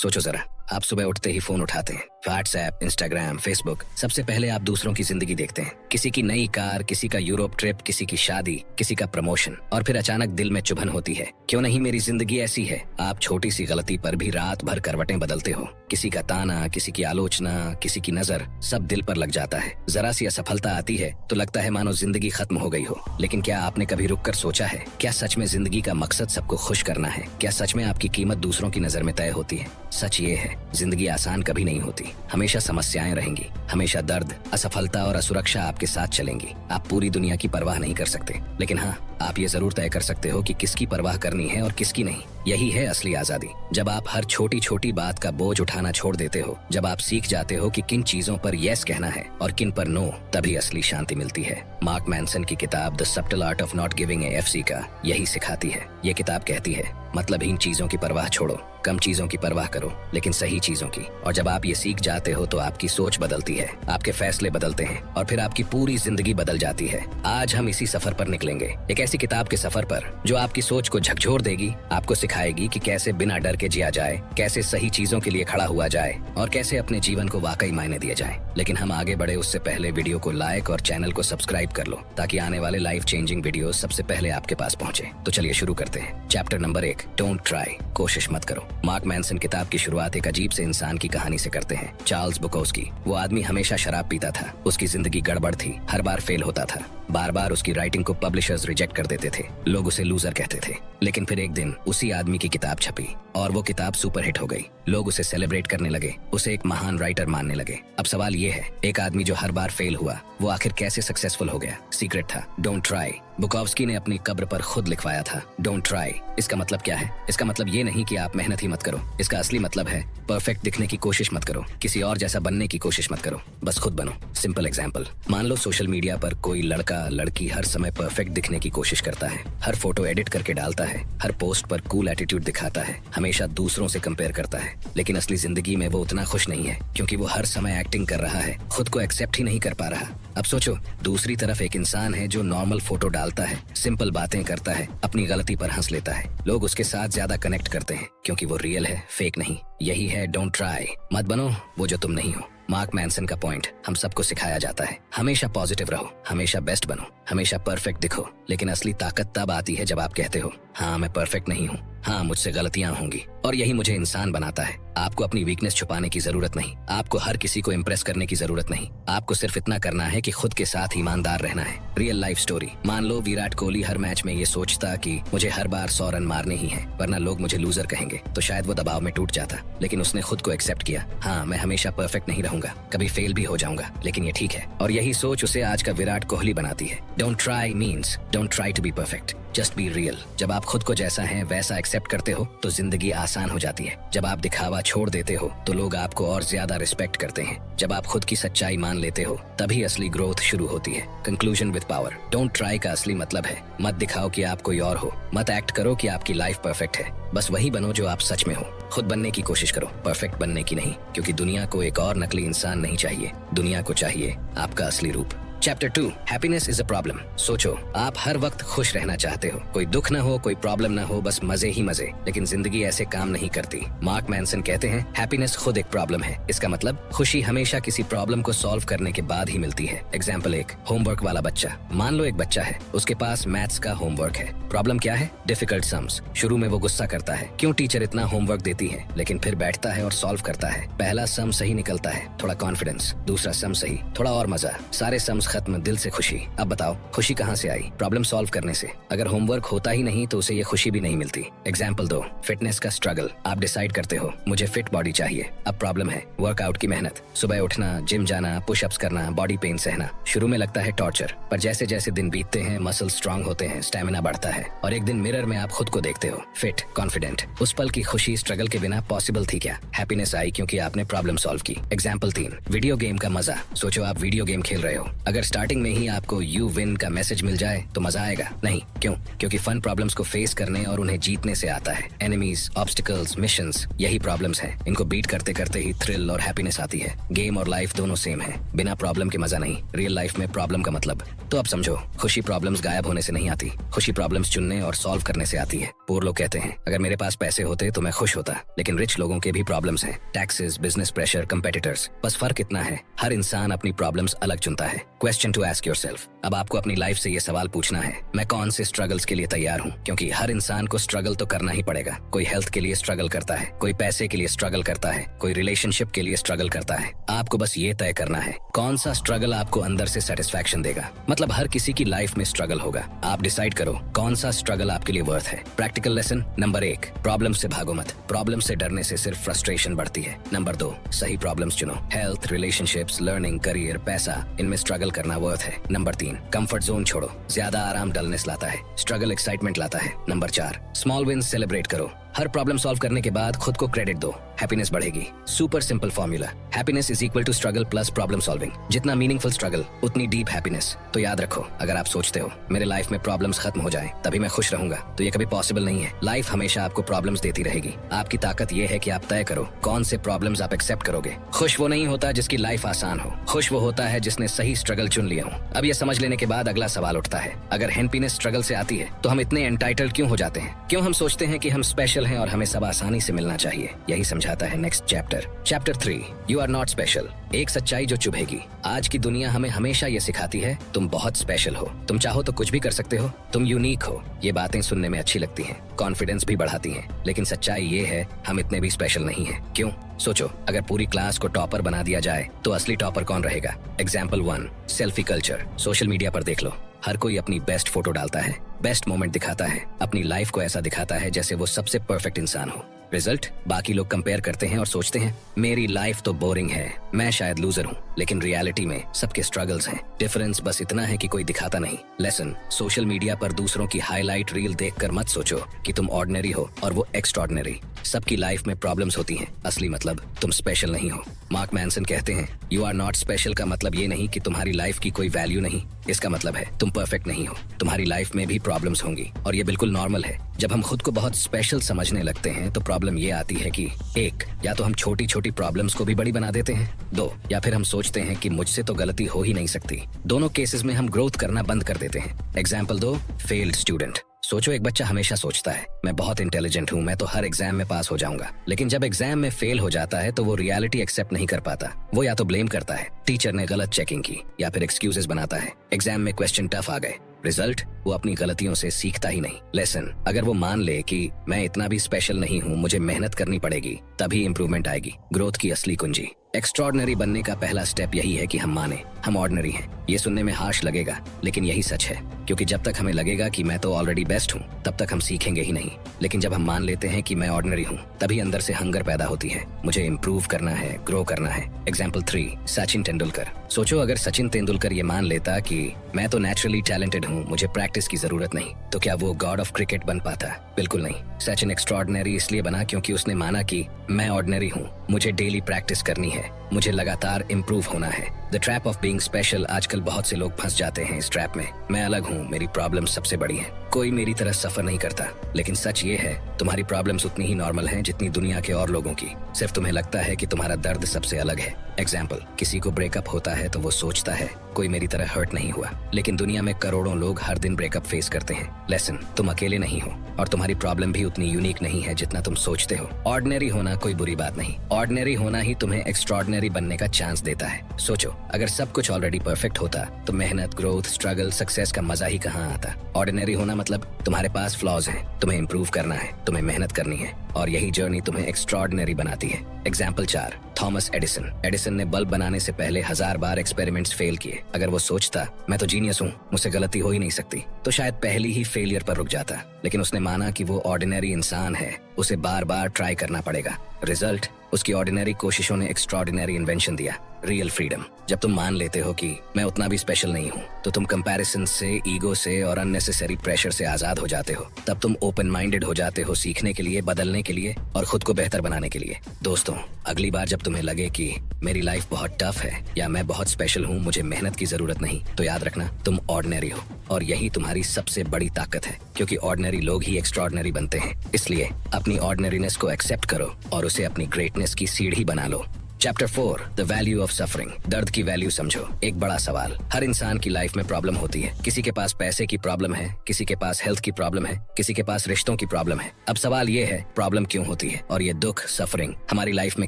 सोचो जरा, आप सुबह उठते ही फोन उठाते हैं, व्हाट्सएप, इंस्टाग्राम, फेसबुक, सबसे पहले आप दूसरों की जिंदगी देखते हैं। किसी की नई कार, किसी का यूरोप ट्रिप, किसी की शादी, किसी का प्रमोशन, और फिर अचानक दिल में चुभन होती है, क्यों नहीं मेरी जिंदगी ऐसी है। आप छोटी सी गलती पर भी रात भर करवटें बदलते हो। किसी का ताना, किसी की आलोचना, किसी की नजर, सब दिल पर लग जाता है। जरा सी असफलता आती है तो लगता है मानो जिंदगी खत्म हो गई हो। लेकिन क्या आपने कभी रुक कर सोचा है, क्या सच में जिंदगी का मकसद सबको खुश करना है? क्या सच में आपकी कीमत दूसरों की नजर में तय होती है? सच ये है, जिंदगी आसान कभी नहीं होती। हमेशा समस्याएं रहेंगी, हमेशा दर्द, असफलता और असुरक्षा आपके साथ चलेंगी। आप पूरी दुनिया की परवाह नहीं कर सकते, लेकिन हाँ, आप ये जरूर तय कर सकते हो कि किसकी परवाह करनी है और किसकी नहीं। यही है असली आजादी। जब आप हर छोटी छोटी बात का बोझ उठाना छोड़ देते हो, जब आप सीख जाते हो कि किन चीजों पर यस कहना है और किन पर नो, तभी असली शांति मिलती है। मार्क मैनसन की किताब the subtle art of not giving a FC का यही सिखाती है। ये किताब कहती है, मतलबहीन चीजों की परवाह छोड़ो, कम चीजों की परवाह करो, लेकिन सही चीजों की। और जब आप ये सीख जाते हो तो आपकी सोच बदलती है, आपके फैसले बदलते हैं और फिर आपकी पूरी जिंदगी बदल जाती है। आज हम इसी सफर पर निकलेंगे, एक ऐसी किताब के सफर पर जो आपकी सोच को झकझोर देगी, आपको सिखाएगी कि कैसे बिना डर के जिया जाए, कैसे सही चीजों के लिए खड़ा हुआ जाए और कैसे अपने जीवन को वाकई मायने दिया जाए। लेकिन हम आगे बढ़े उससे पहले वीडियो को लाइक और चैनल को सब्सक्राइब कर लो, ताकि आने वाले लाइफ चेंजिंग वीडियो सबसे पहले आपके पास पहुंचे। तो चलिए शुरू करते हैं। चैप्टर नंबर 1, डोंट ट्राई, कोशिश मत करो। मार्क मैनसन किताब की शुरुआत एक अजीब से इंसान की कहानी से करते हैं, चार्ल्स बुकोव्स्की। वो आदमी हमेशा शराब पीता था, उसकी जिंदगी गड़बड़ थी, हर बार फेल होता था, बार बार उसकी राइटिंग को पब्लिशर्स रिजेक्ट कर देते थे, लोग उसे लूजर कहते थे। लेकिन फिर एक दिन उसी आदमी की किताब छपी और वो किताब सुपर हिट हो गई। लोग उसे सेलिब्रेट करने लगे, उसे एक महान राइटर मानने लगे। अब सवाल ये है, एक आदमी जो हर बार फेल हुआ, वो आखिर कैसे सक्सेसफुल हो गया? सीक्रेट था डोंट ट्राई। बुकोव्स्की ने अपनी कब्र पर खुद लिखवाया था, डोंट ट्राई। इसका मतलब क्या है? इसका मतलब ये नहीं कि आप मेहनत ही मत करो। इसका असली मतलब है, परफेक्ट दिखने की कोशिश मत करो, किसी और जैसा बनने की कोशिश मत करो, बस खुद बनो। सिंपल एग्जांपल, मान लो सोशल मीडिया पर कोई लड़का लड़की हर समय परफेक्ट दिखने की कोशिश करता है, हर फोटो एडिट करके डालता है, हर पोस्ट पर कूल एटीट्यूड दिखाता है, हमेशा दूसरों से कंपेयर करता है। लेकिन असली जिंदगी में वो उतना खुश नहीं है, क्योंकि वो हर समय एक्टिंग कर रहा है, खुद को एक्सेप्ट ही नहीं कर पा रहा। अब सोचो, दूसरी तरफ एक इंसान है जो नॉर्मल फोटो डालता है, सिंपल बातें करता है, अपनी गलती पर हंस लेता है। लोग उसके साथ ज्यादा कनेक्ट करते हैं, क्योंकि वो रियल है, फेक नहीं। यही है डोंट ट्राई। मत बनो वो जो तुम नहीं हो। मार्क मैनसन का पॉइंट हम सबको सिखाया जाता है, हमेशा पॉजिटिव रहो, हमेशा बेस्ट बनो, हमेशा परफेक्ट दिखो। लेकिन असली ताकत तब आती है जब आप कहते हो, हाँ मैं परफेक्ट नहीं हूँ, हाँ मुझसे गलतियां होंगी, और यही मुझे इंसान बनाता है। आपको अपनी वीकनेस छुपाने की जरूरत नहीं, आपको हर किसी को इम्प्रेस करने की जरूरत नहीं। आपको सिर्फ इतना करना है कि खुद के साथ ईमानदार रहना है। रियल लाइफ स्टोरी, मान लो विराट कोहली हर मैच में ये सोचता कि मुझे हर बार 100 रन मारने ही है, वरना लोग मुझे लूजर कहेंगे, तो शायद वो दबाव में टूट जाता। लेकिन उसने खुद को एक्सेप्ट किया, हाँ मैं हमेशा परफेक्ट नहीं रहूंगा, कभी फेल भी हो जाऊंगा, लेकिन ये ठीक है। और यही सोच उसे आज का विराट कोहली बनाती है। Don't try means don't try to be perfect, just be real. जब आप खुद को जैसा है वैसा एक्सेप्ट करते हो तो जिंदगी आसान हो जाती है। जब आप दिखावा छोड़ देते हो तो लोग आपको और ज्यादा रिस्पेक्ट करते हैं। जब आप खुद की सच्चाई मान लेते हो तभी असली ग्रोथ शुरू होती है। Conclusion with power, don't try का असली मतलब है, मत दिखाओ कि आप कोई और हो, मत एक्ट करो कि आपकी लाइफ परफेक्ट है, बस वही बनो जो आप सच में हो। खुद बनने की कोशिश करो, परफेक्ट बनने की नहीं, क्योंकि दुनिया को एक और नकली इंसान नहीं चाहिए, दुनिया को चाहिए आपका असली रूप। Chapter 2, happiness is a problem. सोचो, आप हर वक्त खुश रहना चाहते हो, कोई दुख ना हो, कोई प्रॉब्लम ना हो, बस मजे ही मजे। लेकिन जिंदगी ऐसे काम नहीं करती। मार्क मैनसन कहते हैं, हैप्पीनेस खुद एक प्रॉब्लम है। इसका मतलब खुशी हमेशा किसी प्रॉब्लम को सॉल्व करने के बाद ही मिलती है। एग्जाम्पल 1, होमवर्क वाला बच्चा। मान लो एक बच्चा है, उसके पास मैथ्स का होमवर्क है। प्रॉब्लम क्या है? Difficult sums. शुरू में वो गुस्सा करता है, क्यों टीचर इतना होमवर्क देती है, लेकिन फिर बैठता है और सॉल्व करता है। पहला सम सही निकलता है, थोड़ा कॉन्फिडेंस, दूसरा सम सही, थोड़ा और मजा, सारे सम्स खत्म, दिल से खुशी। अब बताओ खुशी कहाँ से आई? प्रॉब्लम सॉल्व करने से। अगर होमवर्क होता ही नहीं तो उसे ये खुशी भी नहीं मिलती। एग्जाम्पल 2, फिटनेस का स्ट्रगल। आप डिसाइड करते हो मुझे फिट बॉडी चाहिए। अब प्रॉब्लम है वर्कआउट की मेहनत, सुबह उठना, जिम जाना, पुशअप्स करना, बॉडी पेन सहना। शुरू में लगता है टॉर्चर, पर जैसे जैसे दिन बीतते हैं मसल स्ट्रांग होते हैं, स्टेमिना बढ़ता है, और एक दिन मिरर में आप खुद को देखते हो फिट, कॉन्फिडेंट। उस पल की खुशी स्ट्रगल के बिना पॉसिबल थी क्या? हैप्पीनेस आई क्योंकि आपने प्रॉब्लम सॉल्व की। एग्जाम्पल 3, वीडियो गेम का मजा। सोचो आप वीडियो गेम खेल रहे हो, अगर अगर स्टार्टिंग में ही आपको यू विन का मैसेज मिल जाए तो मजा आएगा नहीं। क्यों? क्योंकि फन प्रॉब्लम्स को फेस करने और उन्हें जीतने से आता है। एनिमीज, ऑब्स्टिकल्स, मिशंस, यही प्रॉब्लम्स हैं। इनको बीट करते करते ही थ्रिल और हैप्पीनेस आती है। गेम और लाइफ दोनों सेम है, बिना प्रॉब्लम के मजा नहीं। रियल लाइफ में प्रॉब्लम का मतलब तो अब समझो, खुशी प्रॉब्लम्स गायब होने से नहीं आती, खुशी प्रॉब्लम्स चुनने और सॉल्व करने से आती है। पूर्व लोग कहते हैं अगर मेरे पास पैसे होते तो मैं खुश होता, लेकिन रिच लोगों के भी प्रॉब्लम्स हैं। Taxes, business pressure, competitors. बस फर्क इतना है, हर इंसान अपनी प्रॉब्लम्स अलग चुनता है। Question to ask yourself. अब आपको अपनी लाइफ से ये सवाल पूछना है, मैं कौन से स्ट्रगल्स के लिए तैयार हूँ? क्योंकि हर इंसान को स्ट्रगल तो करना ही पड़ेगा। कोई हेल्थ के लिए स्ट्रगल करता है, कोई पैसे के लिए स्ट्रगल करता है, कोई रिलेशनशिप के लिए स्ट्रगल करता है। आपको बस ये तय करना है कौन सा स्ट्रगल आपको अंदर से सेटिस्फैक्शन देगा। मतलब हर किसी की लाइफ में स्ट्रगल होगा, आप डिसाइड करो कौन सा स्ट्रगल आपके लिए वर्थ है। प्रैक्टिकल लेसन नंबर 1, प्रॉब्लम से भागो मत। प्रॉब्लम से डरने से सिर्फ फ्रस्ट्रेशन बढ़ती है। नंबर 2, सही प्रॉब्लम्स चुनो। हेल्थ, रिलेशनशिप्स, लर्निंग, करियर, पैसा, इनमें स्ट्रगल करना वर्थ है। नंबर 3, कंफर्ट जोन छोड़ो। ज्यादा आराम डलनेस लाता है, स्ट्रगल एक्साइटमेंट लाता है। नंबर 4, स्मॉल विन्स सेलिब्रेट करो। हर प्रॉब्लम सॉल्व करने के बाद खुद को क्रेडिट दो, हैप्पीनेस बढ़ेगी। Super simple formula, happiness is equal to struggle plus problem solving. जितना मीनिंगफुल स्ट्रगल उतनी डीप हैप्पीनेस। तो याद रखो, अगर आप सोचते हो मेरे लाइफ में प्रॉब्लम्स खत्म हो जाए तभी मैं खुश रहूंगा, तो ये कभी पॉसिबल नहीं है। लाइफ हमेशा आपको प्रॉब्लम्स देती रहेगी। आपकी ताकत ये है कि आप तय करो कौन से प्रॉब्लम्स आप एक्सेप्ट करोगे। खुश वो नहीं होता जिसकी लाइफ आसान हो, खुश वो होता है जिसने सही स्ट्रगल चुन लिया हो। अब ये समझ लेने के बाद अगला सवाल उठता है, अगर हैप्पीनेस स्ट्रगल से आती है तो हम इतने एंटाइटल्ड क्यों हो जाते हैं? क्यों हम सोचते हैं कि हम स्पेशल हैं और हमें सब आसानी से मिलना चाहिए? यही समझाता है next chapter. Chapter 3, you are not special. एक सच्चाई जो चुभेगी। आज की दुनिया हमें हमेशा ये सिखाती है तुम बहुत स्पेशल हो, तुम चाहो तो कुछ भी कर सकते हो, तुम यूनिक हो। ये बातें सुनने में अच्छी लगती हैं, कॉन्फिडेंस भी बढ़ाती हैं, लेकिन सच्चाई ये है हम इतने भी स्पेशल नहीं हैं। क्यों? सोचो, अगर पूरी क्लास को टॉपर बना दिया जाए तो असली टॉपर कौन रहेगा? Example 1, selfie culture. Social media पर देख लो, हर कोई अपनी बेस्ट फोटो डालता है, बेस्ट मोमेंट दिखाता है, अपनी लाइफ को ऐसा दिखाता है जैसे वो सबसे परफेक्ट इंसान हो। रिजल्ट, बाकी लोग कंपेयर करते हैं और सोचते हैं मेरी लाइफ तो बोरिंग है, मैं शायद लूजर हूँ। लेकिन रियलिटी में सबके स्ट्रगल्स हैं। डिफरेंस बस इतना है कि कोई दिखाता नहीं। लेसन, सोशल मीडिया पर दूसरों की हाईलाइट रील देखकर मत सोचो कि तुम ऑर्डिनरी हो और वो एक्स्ट्रॉर्डिनरी। सबकी लाइफ में प्रॉब्लम्स होती हैं, असली मतलब तुम स्पेशल नहीं हो। मार्क मैनसन कहते हैं यू आर नॉट स्पेशल का मतलब ये नहीं कि तुम्हारी लाइफ की कोई वैल्यू नहीं, इसका मतलब है तुम परफेक्ट नहीं हो। तुम्हारी लाइफ में भी प्रॉब्लम्स होंगी और ये बिल्कुल नॉर्मल है। जब हम खुद को बहुत स्पेशल समझने लगते हैं तो प्रॉब्लम ये आती है कि 1, या तो हम छोटी छोटी प्रॉब्लम्स को भी बड़ी बना देते हैं, 2, या फिर हम सोचते हैं कि मुझसे तो गलती हो ही नहीं सकती। दोनों केसेस में हम ग्रोथ करना बंद कर देते हैं। Example 2, failed student. सोचो, एक बच्चा हमेशा सोचता है मैं बहुत इंटेलिजेंट हूँ, मैं तो हर एग्जाम में पास हो जाऊंगा। लेकिन जब एग्जाम में फेल हो जाता है तो वो रियलिटी एक्सेप्ट नहीं कर पाता। वो या तो ब्लेम करता है, टीचर ने गलत चेकिंग की, या फिर एक्सक्यूजेस बनाता है, एग्जाम में क्वेश्चन टफ आ गए। रिजल्ट, वो अपनी गलतियों से सीखता ही नहीं। लेसन, अगर वो मान ले कि मैं इतना भी स्पेशल नहीं हूँ, मुझे मेहनत करनी पड़ेगी, तभी इंप्रूवमेंट आएगी। ग्रोथ की असली कुंजी। एक्स्ट्रॉर्डिनरी बनने का पहला स्टेप यही है कि हम माने हम ऑर्डिनरी हैं। ये सुनने में हार्श लगेगा, लेकिन यही सच है। क्योंकि जब तक हमें लगेगा कि मैं तो ऑलरेडी बेस्ट हूँ, तब तक हम सीखेंगे ही नहीं। लेकिन जब हम मान लेते हैं कि मैं ऑर्डिनरी हूँ, तभी अंदर से हंगर पैदा होती है, मुझे इम्प्रूव करना है, ग्रो करना है। एग्जाम्पल 3, सचिन तेंदुलकर। सोचो, अगर सचिन तेंदुलकर ये मान लेता कि मैं तो नेचुरली टैलेंटेड हूँ, मुझे प्रैक्टिस की जरूरत नहीं, तो क्या वो गॉड ऑफ क्रिकेट बन पाता? बिल्कुल नहीं। सचिन एक्स्ट्रॉर्डिनरी इसलिए बना क्योंकि उसने माना कि मैं ऑर्डिनरी हूँ, मुझे डेली प्रैक्टिस करनी है, मुझे लगातार इम्प्रूव होना है। The trap of being special. आजकल बहुत से लोग फंस जाते हैं इस ट्रैप में। मैं अलग हूँ, मेरी प्रॉब्लम सबसे बड़ी है, कोई मेरी तरह सफर नहीं करता। लेकिन सच ये है, तुम्हारी प्रॉब्लम्स उतनी ही नॉर्मल हैं जितनी दुनिया के और लोगों की। सिर्फ तुम्हें लगता है कि तुम्हारा दर्द सबसे अलग है। एग्जाम्पल, किसी को ब्रेकअप होता है तो वो सोचता है कोई मेरी तरह हर्ट नहीं हुआ, लेकिन दुनिया में करोड़ों लोग हर दिन ब्रेकअप फेस करते हैं। लेसन, तुम अकेले नहीं हो और तुम्हारी प्रॉब्लम भी उतनी यूनिक नहीं है जितना तुम सोचते हो। ऑर्डिनरी होना कोई बुरी बात नहीं, ऑर्डिनरी होना ही तुम्हें एक्स्ट्रॉर्डिनरी बनने का चांस देता है। सोचो, अगर सब कुछ ऑलरेडी परफेक्ट होता तो मेहनत, ग्रोथ, स्ट्रगल, सक्सेस का मजा ही कहाँ आता? ऑर्डिनरी होना मतलब तुम्हारे पास फ्लॉज हैं, तुम्हें इम्प्रूव करना है, तुम्हें मेहनत करनी है, और यही जर्नी तुम्हें एक्स्ट्रॉर्डिनरी बनाती है। Example 4, Thomas Edison. एडिसन ने बल्ब बनाने से पहले 1000 बार एक्सपेरिमेंट्स फेल किए। अगर वो सोचता मैं तो जीनियस हूँ, मुझसे गलती हो ही नहीं सकती, तो शायद पहली ही फेलियर पर रुक जाता। लेकिन उसने माना कि वो ऑर्डिनरी इंसान है, उसे बार बार ट्राई करना पड़ेगा। रिजल्ट, उसकी ऑर्डिनरी कोशिशों ने एक्स्ट्रॉर्डिनरी इन्वेंशन दिया। Real freedom. जब तुम मान लेते हो कि मैं उतना भी स्पेशल नहीं हूँ, तो तुम कंपैरिजन से, ईगो से और अननेसेसरी प्रेशर से आजाद हो जाते हो। तब तुम ओपन माइंडेड हो जाते हो, सीखने के लिए, बदलने के लिए और खुद को बेहतर बनाने के लिए। दोस्तों, अगली बार जब तुम्हें लगे कि मेरी लाइफ बहुत टफ है या मैं बहुत स्पेशल हूँ, मुझे मेहनत की जरूरत नहीं, तो याद रखना तुम ऑर्डिनरी हो और यही तुम्हारी सबसे बड़ी ताकत है, क्योंकि ऑर्डिनरी लोग ही एक्स्ट्राऑर्डिनरी बनते हैं। इसलिए अपनी ऑर्डिनरीनेस को एक्सेप्ट करो और उसे अपनी ग्रेटनेस की सीढ़ी बना लो। Chapter 4 the value of suffering. दर्द की वैल्यू समझो। एक बड़ा सवाल। हर इंसान की लाइफ में प्रॉब्लम होती है। किसी के पास पैसे की प्रॉब्लम है, किसी के पास हेल्थ की प्रॉब्लम है, किसी के पास रिश्तों की प्रॉब्लम है। अब सवाल ये है, प्रॉब्लम क्यों होती है और ये दुख, सफरिंग हमारी लाइफ में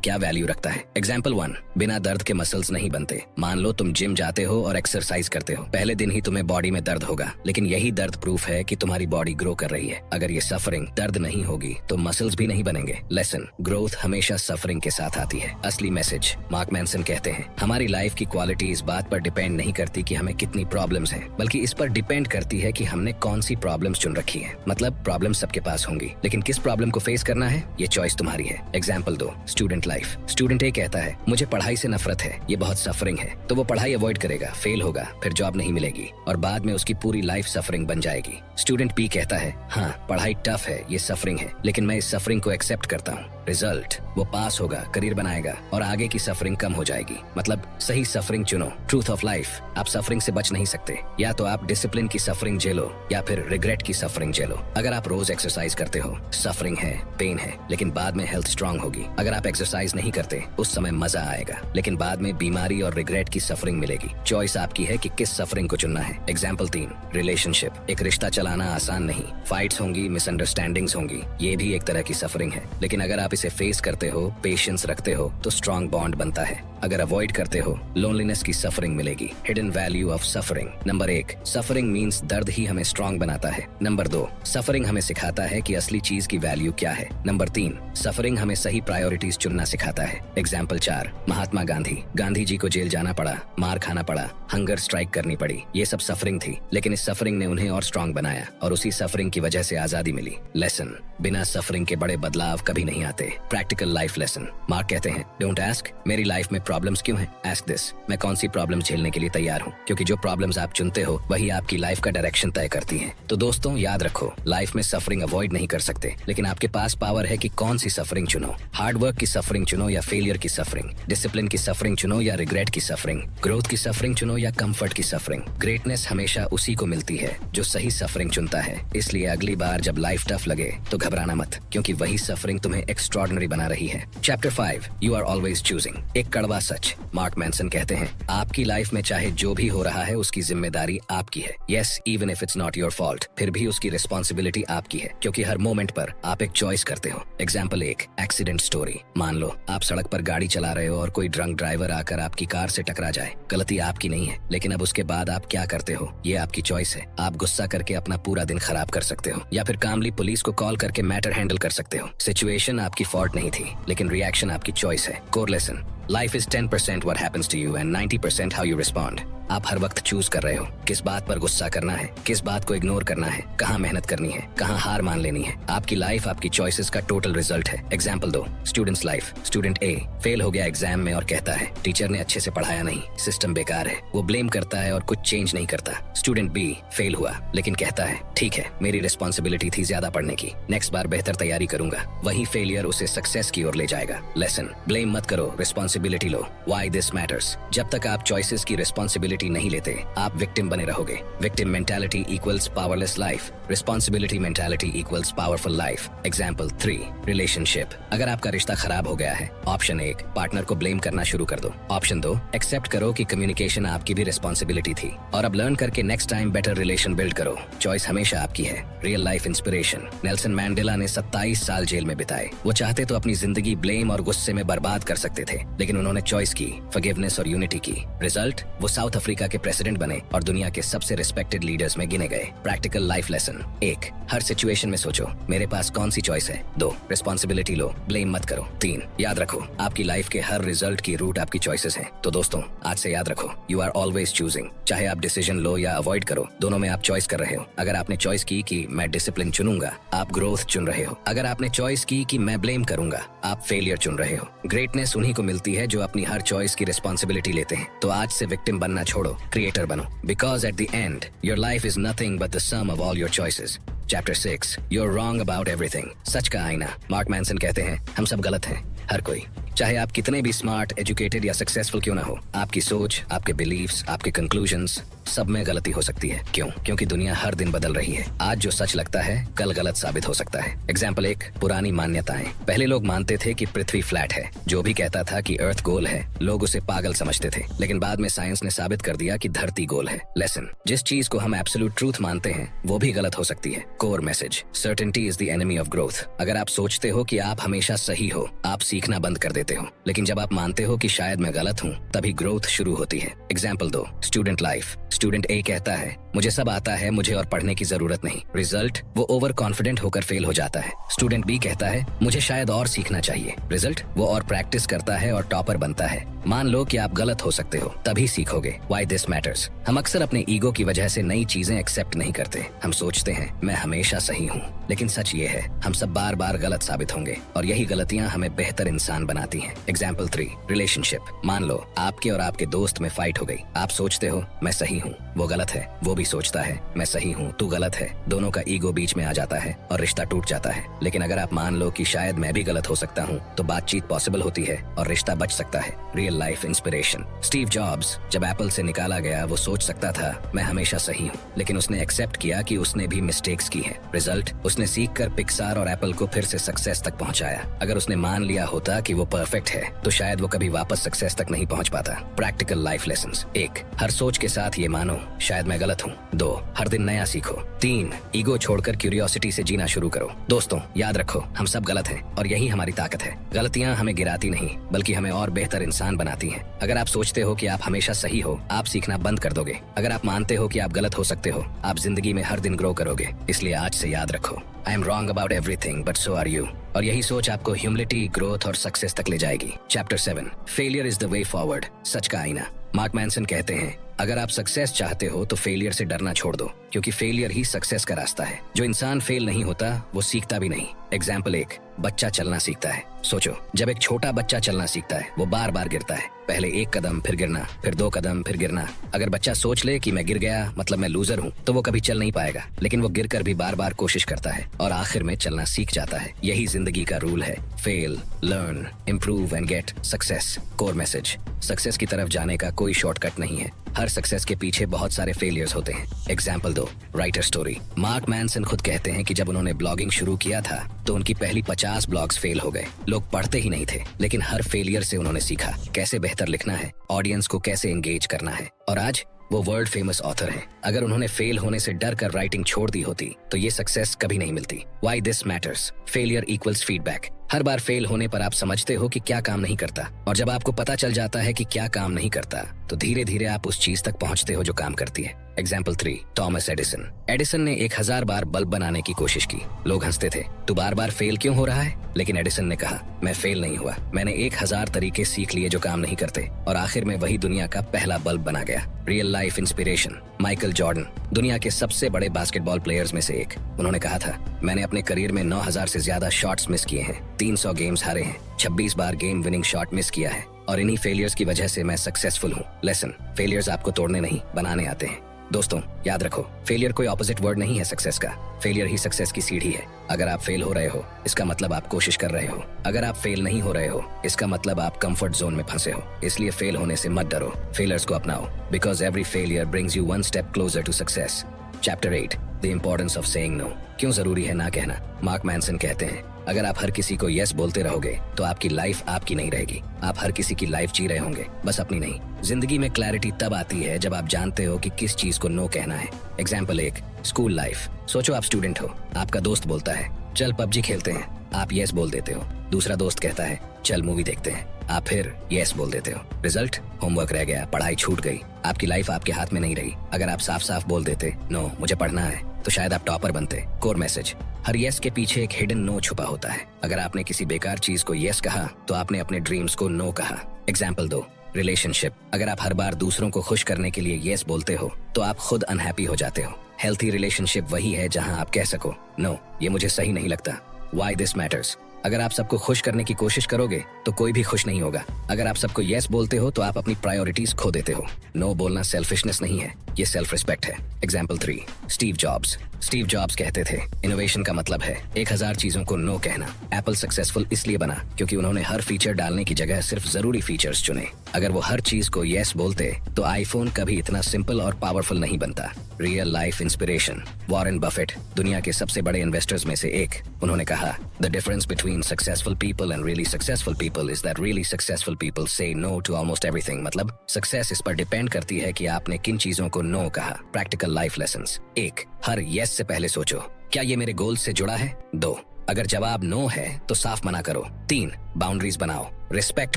क्या वैल्यू रखता है। एग्जाम्पल 1, बिना दर्द के मसल्स नहीं बनते। मान लो तुम जिम जाते हो और एक्सरसाइज करते हो, पहले दिन ही तुम्हें बॉडी में दर्द होगा, लेकिन यही दर्द प्रूफ है कि तुम्हारी बॉडी ग्रो कर रही है। अगर ये सफरिंग, दर्द नहीं होगी तो मसल्स भी नहीं बनेंगे। लेसन, ग्रोथ हमेशा सफरिंग के साथ आती है। असली मैसेज, मार्क मैनसन कहते हैं, हमारी लाइफ की क्वालिटी इस बात पर डिपेंड नहीं करती कि हमें कितनी प्रॉब्लम्स हैं, बल्कि इस पर डिपेंड करती है कि हमने कौन सी प्रॉब्लम्स चुन रखी है। मतलब प्रॉब्लम सबके पास होंगी, लेकिन किस प्रॉब्लम को फेस करना है, ये चॉइस तुम्हारी है। Example 2, student life. स्टूडेंट ए कहता है, मुझे पढ़ाई से नफरत है, ये बहुत सफरिंग है, तो वो पढ़ाई अवॉइड करेगा, फेल होगा, फिर जॉब नहीं मिलेगी और बाद में उसकी पूरी लाइफ सफरिंग बन जाएगी। स्टूडेंट बी कहता है, हाँ पढ़ाई टफ है, ये सफरिंग है, लेकिन मैं इस सफरिंग को एक्सेप्ट करता हूँ। रिजल्ट, वो पास होगा, करियर बनाएगा और आगे की सफरिंग कम हो जाएगी। मतलब सही सफरिंग चुनो। ट्रूथ ऑफ लाइफ, आप सफरिंग से बच नहीं सकते। या तो आप डिसिप्लिन की सफरिंग झेलो या फिर रिग्रेट की सफरिंग झेलो। अगर आप रोज एक्सरसाइज करते हो, सफरिंग है, पेन है, लेकिन बाद में हेल्थ स्ट्रांग होगी। अगर आप एक्सरसाइज नहीं करते, उस समय मजा आएगा, लेकिन बाद में बीमारी और रिग्रेट की सफरिंग मिलेगी। चॉइस आपकी है कि किस सफरिंग को चुनना है। Example 3, relationship. एक रिश्ता चलाना आसान नहीं, फाइट्स होंगी, मिसअंडरस्टैंडिंग्स होंगी, ये भी एक तरह की सफरिंग है, लेकिन अगर आप इसे फेस करते हो, पेशेंस रखते हो, तो स्ट्रांग बॉन्ड बनता है। अगर अवॉइड करते हो, लोनलीनेस की सफरिंग मिलेगी। Hidden value of suffering. Number 1, suffering means दर्द ही हमें स्ट्रांग बनाता है। नंबर 2, सफरिंग हमें सिखाता है कि असली चीज की वैल्यू क्या है। नंबर 3, सफरिंग हमें सही प्रायोरिटीज चुनना सिखाता है। एग्जाम्पल 4, महात्मा गांधी। गांधी जी को जेल जाना पड़ा, मार खाना पड़ा, हंगर स्ट्राइक करनी पड़ी, ये सब सफरिंग थी, लेकिन इस सफरिंग ने उन्हें और स्ट्रांग बनाया और उसी सफरिंग की वजह से आजादी मिली। लेसन, बिना सफरिंग के बड़े बदलाव कभी नहीं आते। Practical life lesson. मार्क कहते हैं, डोंट आस्क मेरी लाइफ में प्रॉब्लम्स क्यों हैं, आस्क दिस मैं कौन सी प्रॉब्लम्स झेलने के लिए तैयार हूँ, क्योंकि जो प्रॉब्लम्स आप चुनते हो वही आपकी लाइफ का डायरेक्शन तय करती हैं। तो दोस्तों याद रखो, लाइफ में सफरिंग अवॉइड नहीं कर सकते, लेकिन आपके पास पावर है कि कौन सी सफरिंग चुनो। हार्ड वर्क की सफरिंग चुनो या फेलियर की सफरिंग, डिसिप्लिन की सफरिंग चुनो या रिग्रेट की सफरिंग, ग्रोथ की सफरिंग चुनो या कंफर्ट की सफरिंग। ग्रेटनेस हमेशा उसी को मिलती है जो सही सफरिंग चुनता है। इसलिए अगली बार जब लाइफ टफ लगे तो घबराना मत, क्योंकि वही सफरिंग तुम्हें एक्स्ट्रॉर्डिनरी बना रही है। Chapter 5, you are always choosing. एक कड़वा सच। मार्क मैनसन कहते हैं, आपकी लाइफ में चाहे जो भी हो रहा है उसकी जिम्मेदारी आपकी है। Yes, even if it's not your fault, फिर भी उसकी रिस्पॉन्सिबिलिटी आपकी है, क्योंकि हर मोमेंट पर आप एक चॉइस करते हो। Example 1, accident story. मान लो आप सड़क पर गाड़ी चला रहे हो और कोई ड्रंक ड्राइवर आकर आपकी कार से टकरा जाए। गलती आपकी नहीं है, लेकिन अब उसके बाद आप क्या करते हो ये आपकी चॉइस है। आप गुस्सा करके अपना पूरा दिन खराब कर सकते हो या फिर कामली पुलिस को कॉल करके मैटर हैंडल कर सकते हो। सिचुएशन आपकी फॉल्ट नहीं थी, लेकिन रिएक्शन आपकी चॉइस है। Core lesson, life is 10% what happens to you and 90% how you respond। आप हर वक्त चूज कर रहे हो किस बात पर गुस्सा करना है, किस बात को इग्नोर करना है, कहाँ मेहनत करनी है, कहाँ हार मान लेनी है। आपकी लाइफ आपकी चॉइसेस का टोटल रिजल्ट है। Example 2, students life. स्टूडेंट ए फेल हो गया एग्जाम में और कहता है, टीचर ने अच्छे से पढ़ाया नहीं, सिस्टम बेकार है। वो ब्लेम करता है और कुछ चेंज नहीं करता। स्टूडेंट बी फेल हुआ, लेकिन कहता है, ठीक है मेरी रिस्पॉन्सिबिलिटी थी ज्यादा पढ़ने की, नेक्स्ट बार बेहतर तैयारी करूंगा। वही फेलियर उसे सक्सेस की ओर ले जाएगा। लेसन, ब्लेम मत करो, responsibility low. Why this matters. जब तक आप चॉइसेस की रिस्पॉन्सिबिलिटी नहीं लेते, आप विक्टिम बने रहोगे। Victim mentality equals powerless life, responsibility mentality equals powerful life. Example 3, relationship. अगर आपका रिश्ता खराब हो गया है, ऑप्शन 1, पार्टनर को ब्लेम करना शुरू कर दो। ऑप्शन 2, एक्सेप्ट करो कि कम्युनिकेशन आपकी भी रिस्पॉन्सिबिलिटी थी और अब लर्न करके next time better relation build करो। चॉइस हमेशा आपकी है। Real life inspiration. Nelson mandala ने 27 साल जेल में बिताए। वो चाहते तो अपनी जिंदगी ब्लेम और गुस्से में बर्बाद कर सकते थे, लेकिन उन्होंने चॉइस की, फॉरगिवनेस और यूनिटी की। रिजल्ट, वो साउथ अफ्रीका अफ्रीका के प्रेसिडेंट बने और दुनिया के सबसे रिस्पेक्टेड लीडर्स में गिने गए। Practical life lesson. 1, हर सिचुएशन में सोचो मेरे पास कौन सी चॉइस है। 2, रिस्पॉन्सिबिलिटी लो, ब्लेम मत करो। 3, याद रखो आपकी लाइफ के हर रिजल्ट की रूट आपकी चॉइसेस हैं। तो दोस्तों आज से याद रखो, यू आर ऑलवेज चूजिंग। चाहे आप डिसीजन लो या अवॉइड करो, दोनों में आप चॉइस कर रहे हो। अगर आपने चॉइस की कि मैं डिसिप्लिन चुनूंगा, आप ग्रोथ चुन रहे हो। अगर आपने चॉइस की कि मैं ब्लेम करूंगा, आप फेलियर चुन रहे हो। ग्रेटनेस उन्हीं को मिलती है जो अपनी हर चॉइस की रिस्पॉन्सिबिलिटी लेते हैं। तो आज से विक्टिम बनना छोड़ो, क्रिएटर बनो। Because at the end your life is nothing but the sum of all your choices. Chapter 6, you're wrong about everything। सच का आईना। मार्क मैनसन कहते हैं हम सब गलत हैं, हर कोई। चाहे आप कितने भी स्मार्ट, एजुकेटेड या सक्सेसफुल क्यों ना हो, आपकी सोच, आपके बिलीव्स, आपके कंक्लूजन्स, सब में गलती हो सकती है। क्यों? क्योंकि दुनिया हर दिन बदल रही है। आज जो सच लगता है कल गलत साबित हो सकता है। एग्जाम्पल 1, पुरानी मान्यताएं। पहले लोग मानते थे कि पृथ्वी फ्लैट है। जो भी कहता था कि अर्थ गोल है, लोग उसे पागल समझते थे। लेकिन बाद में साइंस ने साबित कर दिया कि धरती गोल है। लेसन, जिस चीज को हम एब्सोल्यूट ट्रूथ मानते हैं वो भी गलत हो सकती है। Core message, certainty is the enemy of growth. अगर आप सोचते हो कि आप हमेशा सही हो, आप सीखना बंद कर देते हो। लेकिन जब आप मानते हो कि शायद मैं गलत हूँ, तभी ग्रोथ शुरू होती है। Example 2, student life. स्टूडेंट ए कहता है मुझे सब आता है, मुझे और पढ़ने की जरूरत नहीं। रिजल्ट, वो ओवर कॉन्फिडेंट होकर फेल हो जाता है। स्टूडेंट बी कहता है मुझे शायद और सीखना चाहिए। रिजल्ट, वो और प्रैक्टिस करता है और टॉपर बनता है। मान लो कि आप गलत हो सकते हो, तभी सीखोगे। Why this matters. हम अक्सर अपने ईगो की वजह से नई चीजें एक्सेप्ट नहीं करते। हम सोचते हैं मैं हमेशा सही हूँ, लेकिन सच ये है हम सब बार बार गलत साबित होंगे और यही गलतियाँ हमें बेहतर इंसान बनाती हैं। Example 3, relationship. मान लो आपके और आपके दोस्त में फाइट हो गई। आप सोचते हो मैं सही हूँ, वो गलत है। वो भी सोचता है मैं सही हूँ, तू गलत है। दोनों का ईगो बीच में आ जाता है और रिश्ता टूट जाता है। लेकिन अगर आप मान लो कि शायद मैं भी गलत हो सकता हूँ, तो बातचीत पॉसिबल होती है और रिश्ता बच सकता है। Real life inspiration. Steve jobs जब एप्पल से निकाला गया, वो सोच सकता था मैं हमेशा सही हूँ, लेकिन उसने एक्सेप्ट किया कि उसने भी मिस्टेक्स की है। रिजल्ट, उसने सीख कर पिक्सार और एप्पल को फिर से सक्सेस तक पहुंचाया। अगर उसने मान लिया होता कि वो परफेक्ट है, तो शायद वो कभी वापस सक्सेस तक नहीं पहुंच पाता। Practical life lessons. 1, हर सोच के साथ ये मानो शायद मैं गलत हूँ। 2, हर दिन नया सीखो। 3, ईगो छोड़कर क्यूरियोसिटी से जीना शुरू करो। दोस्तों याद रखो हम सब गलत हैं और यही हमारी ताकत है। गलतियाँ हमें गिराती नहीं, बल्कि हमें और बेहतर इंसान बनाती हैं। अगर आप सोचते हो कि आप हमेशा सही हो, आप सीखना बंद कर दोगे। अगर आप मानते हो कि आप गलत हो सकते हो, आप जिंदगी में हर दिन ग्रो करोगे। इसलिए आज से याद रखो, I am wrong about everything but so are you. और यही सोच आपको ह्यूमिलिटी, ग्रोथ और सक्सेस तक ले जाएगी। Chapter 7, failure is the way forward. सच का आईना। मार्क मैनसन कहते हैं अगर आप सक्सेस चाहते हो तो फेलियर से डरना छोड़ दो, क्योंकि फेलियर ही सक्सेस का रास्ता है। जो इंसान फेल नहीं होता वो सीखता भी नहीं। एग्जाम्पल 1, बच्चा चलना सीखता है। सोचो जब एक छोटा बच्चा चलना सीखता है, वो बार बार गिरता है। पहले 1 कदम, फिर गिरना, फिर 2 कदम, फिर गिरना। अगर बच्चा सोच ले कि मैं गिर गया मतलब मैं लूजर हूँ, तो वो कभी चल नहीं पाएगा। लेकिन वो गिरकर भी बार बार कोशिश करता है और आखिर में चलना सीख जाता है। यही जिंदगी का रूल है। Fail, learn, improve and get success. Core message, success की तरफ जाने का कोई शॉर्टकट नहीं है। हर सक्सेस के पीछे बहुत सारे फेलियर्स होते हैं। Example 2, writer story. Mark Manson खुद कहते हैं कि जब उन्होंने ब्लॉगिंग शुरू किया था तो उनकी पहली 50 ब्लॉग्स फेल हो गए। लोग पढ़ते ही नहीं थे, लेकिन हर फेलियर से उन्होंने सीखा कैसे बेहतर लिखना है, ऑडियंस को कैसे एंगेज करना है, और आज वो वर्ल्ड फेमस ऑथर हैं। अगर उन्होंने फेल होने से डर कर राइटिंग छोड़ दी होती तो ये सक्सेस कभी नहीं मिलती। Why this matters. Failure equals feedback. Her bar fail होने पर आप समझते हो कि क्या काम नहीं करता, और जब आपको पता चल जाता है कि क्या काम नहीं करता, तो धीरे धीरे आप उस चीज तक पहुंचते हो जो काम करती है। Example 3, Thomas Edison. एडिसन ने 1000 बार बल्ब बनाने की कोशिश की। लोग हंसते थे, तू बार बार फेल क्यों हो रहा है? लेकिन एडिसन ने कहा मैं फेल नहीं हुआ, मैंने 1000 तरीके सीख लिए जो काम नहीं करते, और आखिर में वही दुनिया का पहला बल्ब बना गया। Real life inspiration. Michael Jordan, दुनिया के सबसे बड़े बास्केटबॉल प्लेयर्स में से एक। उन्होंने कहा था मैंने अपने करियर में 9000 से ज्यादा शॉट्स मिस किए हैं, 300 गेम्स हारे हैं, 26 बार गेम विनिंग शॉट मिस किया है, और इन्हीं फेलियर्स की वजह से मैं सक्सेसफुल हूँ। लेसन, फेलियर्स आपको तोड़ने नहीं बनाने आते हैं। दोस्तों याद रखो, फेलियर कोई ऑपोजिट वर्ड नहीं है सक्सेस का। फेलियर ही सक्सेस की सीढ़ी है। अगर आप फेल हो रहे हो, इसका मतलब आप कोशिश कर रहे हो। अगर आप फेल नहीं हो रहे हो, इसका मतलब आप कंफर्ट जोन में फंसे हो। इसलिए फेल होने से मत डरो, फेलियर्स को अपनाओ, because every failure brings you 1 step closer to success. Chapter 8, the importance of saying no. क्यों जरूरी है ना कहना। मार्क मैनसन कहते हैं अगर आप हर किसी को यस बोलते रहोगे तो आपकी लाइफ आपकी नहीं रहेगी। आप हर किसी की लाइफ जी रहे होंगे, बस अपनी नहीं। जिंदगी में क्लैरिटी तब आती है जब आप जानते हो कि किस चीज को नो कहना है। Example 1, school life. सोचो आप स्टूडेंट हो, आपका दोस्त बोलता है चल पबजी खेलते हैं, आप यस बोल देते हो। दूसरा दोस्त कहता है चल मूवी देखते हैं, आप फिर यस बोल देते हो। रिजल्ट, होमवर्क रह गया, पढ़ाई छूट गई, आपकी लाइफ आपके हाथ में नहीं रही। अगर आप साफ साफ बोल देते नो मुझे पढ़ना है, तो शायद आप टॉपर बनते। कोर मैसेज, हर यस के पीछे एक हिडन नो छुपा होता है। अगर आपने किसी बेकार चीज को यस कहा तो आपने अपने ड्रीम्स को नो कहा। एग्जाम्पल दो, रिलेशनशिप, अगर आप हर बार दूसरों को खुश करने के लिए यस बोलते हो तो आप खुद अनहैप्पी हो जाते हो। हेल्थी रिलेशनशिप वही है जहां आप कह सको नो ये मुझे सही नहीं लगता। व्हाई दिस मैटर्स, अगर आप सबको खुश करने की कोशिश करोगे तो कोई भी खुश नहीं होगा। अगर आप सबको यस बोलते हो तो आप अपनी प्रायोरिटीज खो देते हो। नो बोलना सेल्फिशनेस नहीं है, ये सेल्फ रिस्पेक्ट है। Example 3, Steve jobs. Steve jobs कहते थे इनोवेशन का मतलब है 1000 चीजों को नो कहना। एप्पल सक्सेसफुल इसलिए बना क्योंकि उन्होंने हर फीचर डालने की जगह सिर्फ जरूरी फीचर्स चुने। अगर वो हर चीज को यस बोलते तो आईफोन कभी इतना सिंपल और पावरफुल नहीं बनता। Real life inspiration, Warren Buffett, दुनिया के सबसे बड़े इन्वेस्टर्स में से एक, उन्होंने कहा the difference between successful people and really successful people is that really successful people से नो टू ऑलमोस्ट एवरीथिंग। मतलब सक्सेस इस पर डिपेंड करती है कि आपने किन चीजों को नो कहा। प्रैक्टिकल लाइफ लेसन्स, 1, हर यस से पहले सोचो क्या ये मेरे गोल से जुड़ा है। 2, अगर जवाब नो है तो साफ मना करो। 3, बाउंड्रीज बनाओ, रिस्पेक्ट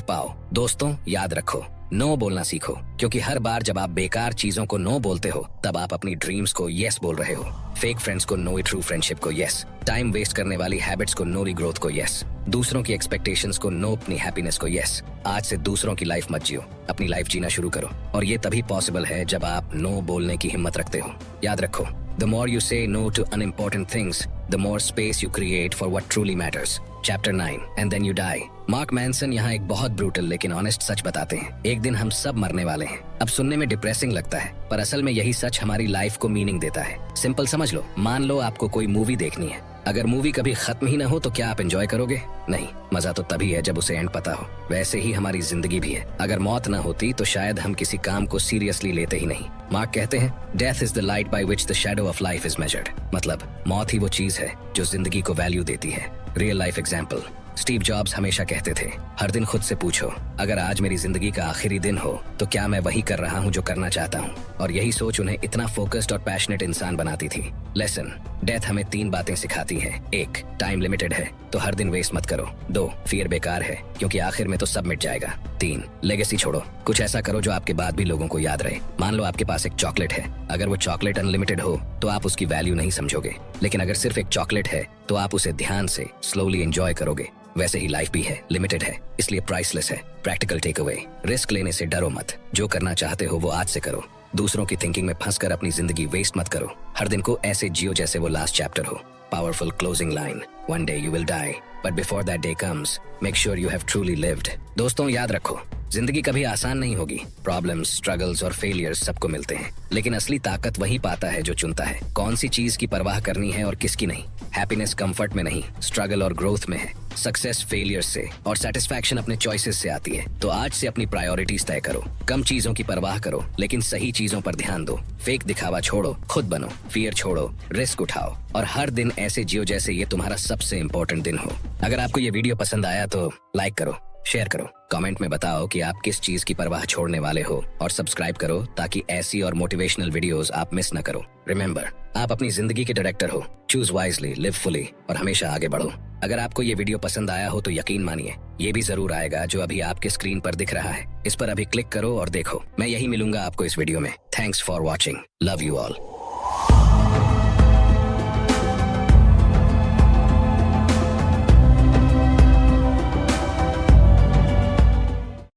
पाओ। दोस्तों याद रखो, नो बोलना सीखो, क्योंकि हर बार जब आप बेकार चीजों को नो बोलते हो तब आप अपनी ड्रीम्स को यस बोल रहे हो। फेक फ्रेंड्स को नो, ट्रू फ्रेंडशिप को यस, टाइम वेस्ट करने वाली हैबिट्स को नो, ग्रोथ को यस, दूसरों की एक्सपेक्टेशंस को नो, अपनी हैप्पीनेस को यस। आज से दूसरों की लाइफ मत जियो, अपनी लाइफ जीना शुरू करो, और ये तभी पॉसिबल है जब आप नो बोलने की हिम्मत रखते हो। याद रखो, the more you say no to unimportant things, the more space you create for what truly matters. Chapter 9, and then you die. Mark Manson यहाँ एक बहुत ब्रूटल लेकिन ऑनेस्ट सच बताते हैं, एक दिन हम सब मरने वाले हैं। अब सुनने में डिप्रेसिंग लगता है, पर असल में यही सच हमारी लाइफ को मीनिंग देता है। सिंपल समझ लो, मान लो आपको कोई मूवी देखनी है, अगर मूवी कभी खत्म ही ना हो तो क्या आप एंजॉय करोगे? नहीं, मजा तो तभी है जब उसे एंड पता हो। वैसे ही हमारी जिंदगी भी है, अगर मौत ना होती तो शायद हम किसी काम को सीरियसली लेते ही नहीं। मार्क कहते हैं death is the light by which the shadow of life is measured, मतलब मौत ही वो चीज है जो जिंदगी को वैल्यू देती है। Real life example, Steve jobs हमेशा कहते थे हर दिन खुद से पूछो अगर आज मेरी जिंदगी का आखिरी दिन हो तो क्या मैं वही कर रहा हूँ जो करना चाहता हूँ, और यही सोच उन्हें इतना फोकस्ड और पैशनेट इंसान बनाती थी। लेसन, डेथ हमें 3 बातें सिखाती है। 1, टाइम लिमिटेड है तो हर दिन वेस्ट मत करो। 2, फियर बेकार है क्योंकि आखिर में तो सब मिट जाएगा। 3, लेगेसी छोड़ो, कुछ ऐसा करो जो आपके बाद भी लोगों को याद रहे। मान लो आपके पास एक चॉकलेट है, अगर वो चॉकलेट अनलिमिटेड हो तो आप उसकी वैल्यू नहीं समझोगे, लेकिन अगर सिर्फ एक चॉकलेट है तो आप उसे ध्यान से स्लोली एंजॉय करोगे। वैसे ही लाइफ भी है, लिमिटेड है, इसलिए प्राइसलेस है। प्रैक्टिकल टेक अवे, रिस्क लेने से डरो मत, जो करना चाहते हो वो आज से करो। दूसरों की थिंकिंग में फंसकर अपनी जिंदगी वेस्ट मत करो, हर दिन को ऐसे जियो जैसे वो लास्ट चैप्टर हो। Powerful closing line, one day you will die, but before that day comes make sure you have truly lived. दोस्तों याद रखो, जिंदगी कभी आसान नहीं होगी। प्रॉब्लम्स, स्ट्रगल्स और फेलियर्स सबको मिलते हैं, लेकिन असली ताकत वही पाता है जो चुनता है कौन सी चीज की परवाह करनी है और किसकी नहीं। हैप्पीनेस कंफर्ट में नहीं, स्ट्रगल और ग्रोथ में है। सक्सेस फेलियर से और सेटिस्फैक्शन अपने चॉइसेस से आती है। तो आज से अपनी प्रायोरिटीज तय करो, कम चीजों की परवाह करो लेकिन सही चीजों पर ध्यान दो। फेक दिखावा छोड़ो, खुद बनो, फियर छोड़ो, रिस्क उठाओ, और हर दिन ऐसे जियो जैसे ये तुम्हारा सबसे इंपॉर्टेंट दिन हो। अगर आपको ये वीडियो पसंद आया तो लाइक करो, शेयर करो, कमेंट में बताओ कि आप किस चीज की परवाह छोड़ने वाले हो, और सब्सक्राइब करो ताकि ऐसी और मोटिवेशनल वीडियोस आप मिस न करो। रिमेंबर, आप अपनी जिंदगी के डायरेक्टर हो। चूज वाइजली, लिव फुली, और हमेशा आगे बढ़ो। अगर आपको ये वीडियो पसंद आया हो तो यकीन मानिए ये भी जरूर आएगा जो अभी आपके स्क्रीन पर दिख रहा है। इस पर अभी क्लिक करो और देखो। मैं यही मिलूंगा आपको इस वीडियो में। Thanks for watching, love you all.